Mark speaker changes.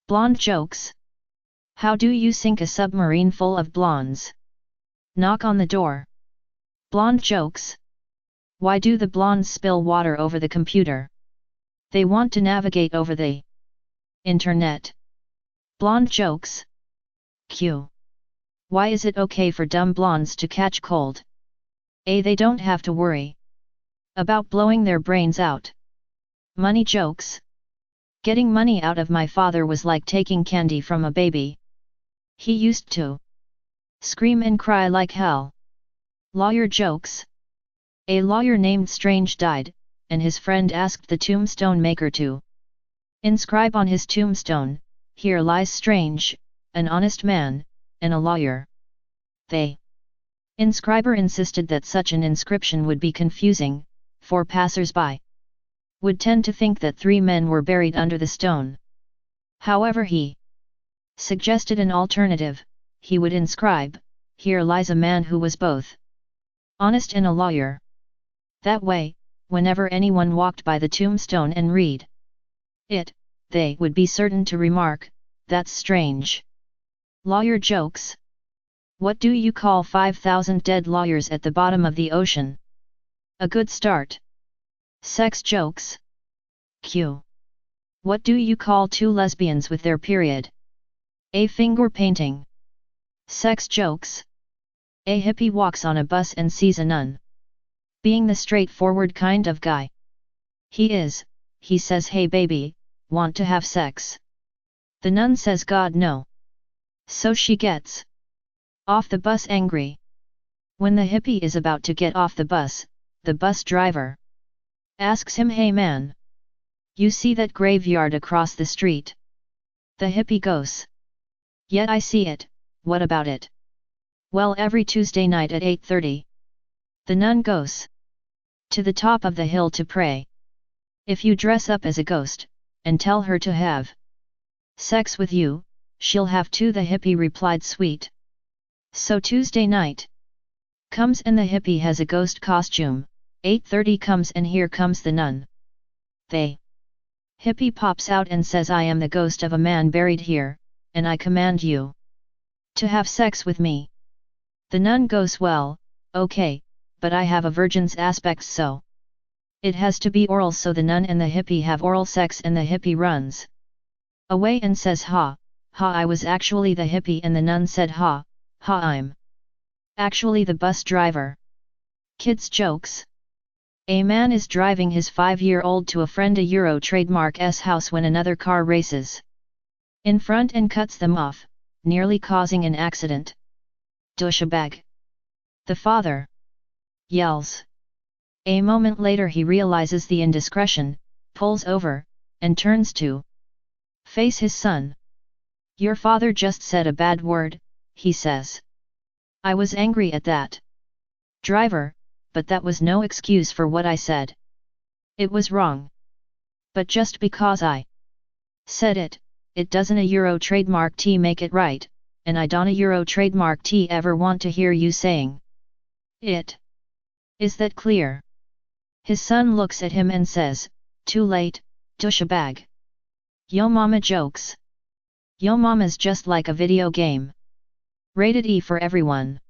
Speaker 1: Blonde jokes. How do you sink a submarine full of blondes? Knock on the door. Blonde jokes. Why do the blondes spill water over the computer? They want to navigate over the internet. Blonde jokes. Q. Why is it okay for dumb blondes to catch cold? A. They don't have to worry about blowing their brains out. Money jokes. Getting money out of my father was like taking candy from a baby. He used to scream and cry like hell. Lawyer jokes. A lawyer named Strange died, and his friend asked the tombstone maker to inscribe on his tombstone, "Here lies Strange, an honest man, and a lawyer." The inscriber insisted that such an inscription would be confusing, for passers-by would tend to think that 3 men were buried under the stone. However, he suggested an alternative. He would inscribe, "Here lies a man who was both honest and a lawyer." That way, whenever anyone walked by the tombstone and read it, they would be certain to remark, "That's strange." Lawyer jokes. What do you call 5,000 dead lawyers at the bottom of the ocean? A good start. Sex jokes. Q. What do you call 2 lesbians with their period? A. Finger painting. Sex jokes. A hippie walks on a bus and sees a nun. Being the straightforward kind of guy he says, "Hey baby, want to have sex?" The nun says, "God no." So she gets off the bus angry. When the hippie is about to get off the bus driver asks him, "Hey man, you see that graveyard across the street?" The hippie goes, "Yeah, I see it, what about it?" "Well, every Tuesday night at 8:30, the nun goes to the top of the hill to pray. If you dress up as a ghost, and tell her to have sex with you, she'll have to." The hippie replied, "Sweet." So Tuesday night comes and the hippie has a ghost costume. 8:30 comes and here comes the nun. The hippie pops out and says, "I am the ghost of a man buried here, and I command you to have sex with me." The nun goes, "Well, okay, but I have a virgin's aspect, so it has to be oral." So the nun and the hippie have oral sex and the hippie runs away and says, "Ha, ha, I was actually the hippie." And the nun said, "Ha, ha, I'm actually the bus driver." Kids jokes. A man is driving his 5-year-old to a friend a Euro trademark's house when another car races in front and cuts them off, nearly causing an accident. Douchebag. The father yells. A moment later he realizes the indiscretion, pulls over, and turns to face his son. "Your father just said a bad word," he says. "I was angry at that driver, but that was no excuse for what I said. It was wrong. But just because I said it, it doesn't a Euro trademark T make it right, and I don't a Euro trademark T ever want to hear you saying it. Is that clear?" His son looks at him and says, "Too late, douchebag." Yo mama jokes. Yo mama's just like a video game. Rated E for everyone.